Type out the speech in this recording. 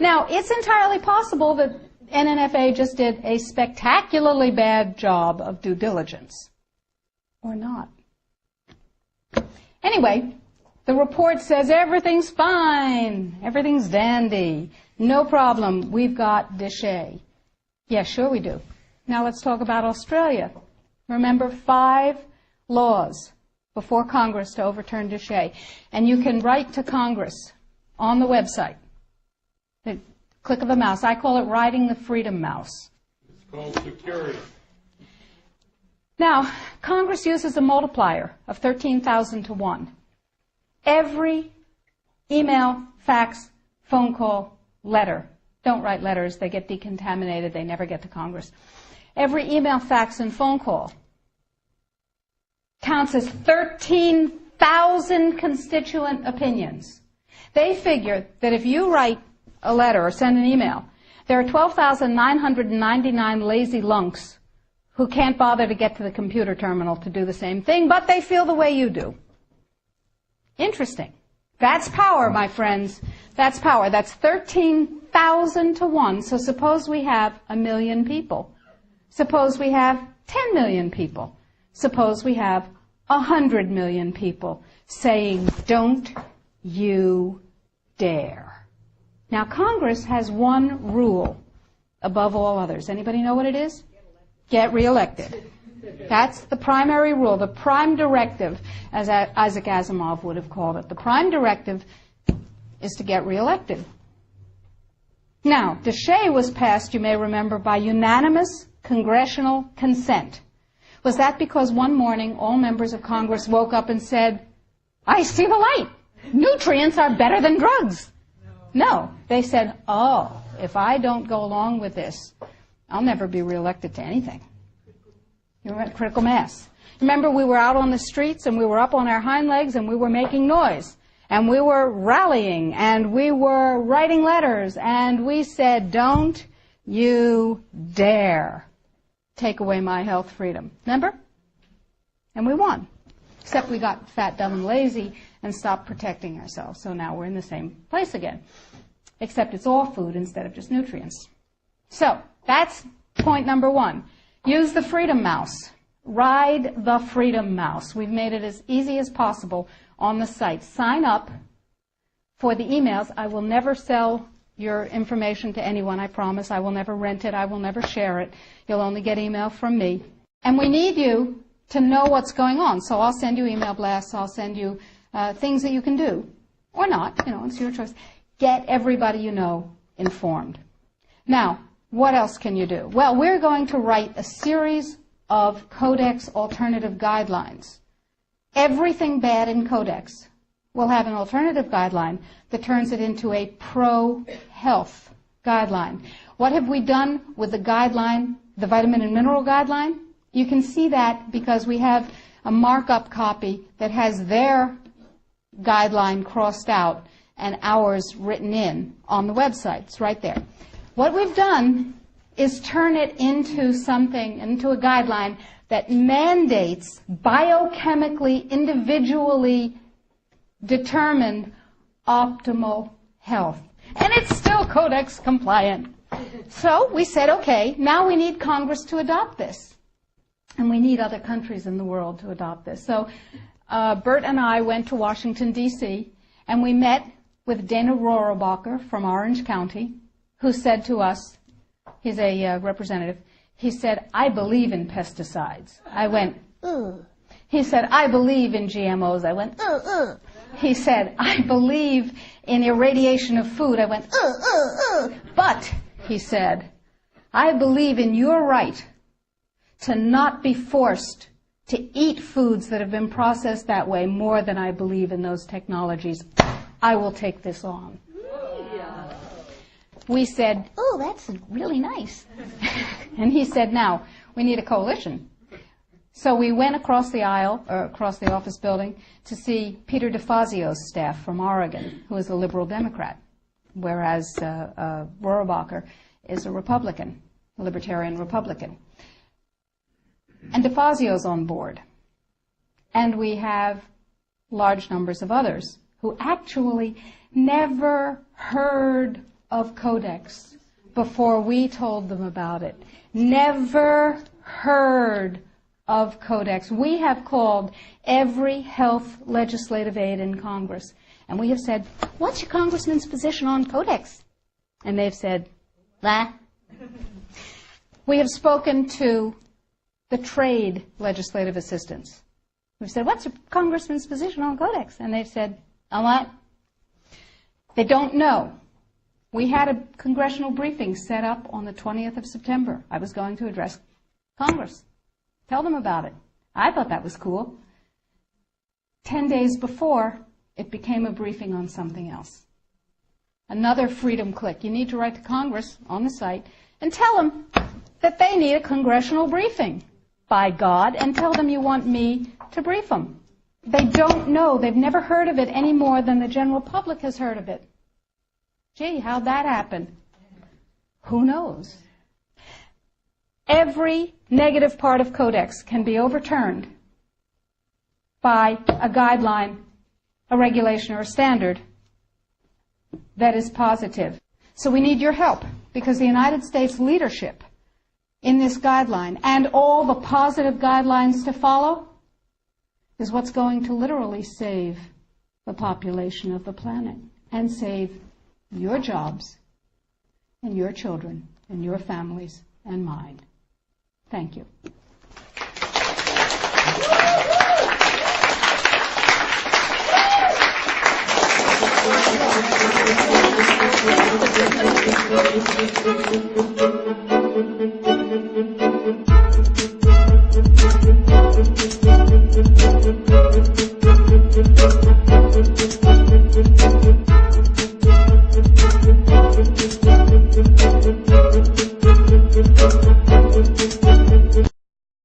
Now, it's entirely possible that NNFA just did a spectacularly bad job of due diligence. Or not. Anyway, the report says everything's fine, everything's dandy, no problem, we've got déchets. Yeah, sure we do. Now let's talk about Australia. Remember, 5 laws before Congress to overturn déchets. And you can write to Congress on the website. The click of a mouse. I call it riding the freedom mouse. It's called security. Now, Congress uses a multiplier of 13,000 to 1. Every email, fax, phone call, letter. Don't write letters. They get decontaminated. They never get to Congress. Every email, fax, and phone call counts as 13,000 constituent opinions. They figure that if you write a letter or send an email, there are 12,999 lazy lunks who can't bother to get to the computer terminal to do the same thing, but they feel the way you do. Interesting. That's power, my friends. That's power. That's 13,000 to 1. So suppose we have 1 million people. Suppose we have 10 million people. Suppose we have 100 million people saying, don't you dare. Now, Congress has one rule above all others. Anybody know what it is? Get reelected. That's the primary rule, the prime directive, as Isaac Asimov would have called it. The prime directive is to get reelected. Now, déchet was passed, you may remember, by unanimous congressional consent. Was that because one morning all members of Congress woke up and said, I see the light. Nutrients are better than drugs. No. They said, oh, if I don't go along with this, I'll never be reelected to anything. You're at critical mass. Remember, we were out on the streets and we were up on our hind legs and we were making noise. And we were rallying and we were writing letters and we said, don't you dare take away my health freedom. Remember? And we won. Except we got fat, dumb, and lazy and stopped protecting ourselves. So now we're in the same place again. Except it's all food instead of just nutrients. So that's point number 1. Use the freedom mouse. Ride the freedom mouse. We've made it as easy as possible on the site. Sign up for the emails. I will never sell your information to anyone, I promise. I will never rent it. I will never share it. You'll only get email from me. And we need you to know what's going on. So I'll send you email blasts. I'll send you things that you can do. Or not. You know, it's your choice. Get everybody you know informed. Now, what else can you do? Well, we're going to write a series of Codex alternative guidelines. Everything bad in Codex will have an alternative guideline that turns it into a pro-health guideline. What have we done with the guideline, the vitamin and mineral guideline? You can see that because we have a markup copy that has their guideline crossed out and ours written in on the website. It's right there. What we've done is turn it into something, into a guideline that mandates biochemically, individually determined optimal health. And it's still Codex compliant. So we said, okay, now we need Congress to adopt this. And we need other countries in the world to adopt this. So Bert and I went to Washington, D.C., and we met with Dana Rohrabacher from Orange County, who said to us, he's a representative, he said, I believe in pesticides. I went, ugh. He said, I believe in GMOs. I went, ugh, ugh. He said, I believe in irradiation of food. I went, ugh, ugh, ugh. But, he said, I believe in your right to not be forced to eat foods that have been processed that way more than I believe in those technologies. I will take this on. We said, oh, that's really nice. And he said, now, we need a coalition. So we went across the aisle, or across the office building, to see Peter DeFazio's staff from Oregon, who is a liberal Democrat, whereas Rohrabacher is a Republican, a libertarian Republican. And DeFazio's on board. And we have large numbers of others who actually never heard of Codex before we told them about it. Never heard of Codex. We have called every health legislative aide in Congress, and we have said, what's your congressman's position on Codex? And they've said, blah. We have spoken to the trade legislative assistants. We've said, what's your congressman's position on Codex? And they've said, on what? They don't know. We had a congressional briefing set up on the 20th of September. I was going to address Congress. Tell them about it. I thought that was cool. 10 days before, it became a briefing on something else. Another freedom click. You need to write to Congress on the site and tell them that they need a congressional briefing, by God, and tell them you want me to brief them. They don't know. They've never heard of it any more than the general public has heard of it. Gee, how'd that happen? Who knows? Every negative part of Codex can be overturned by a guideline, a regulation, or a standard that is positive. So we need your help, because the United States leadership in this guideline and all the positive guidelines to follow is what's going to literally save the population of the planet and save your jobs and your children and your families and mine. Thank you.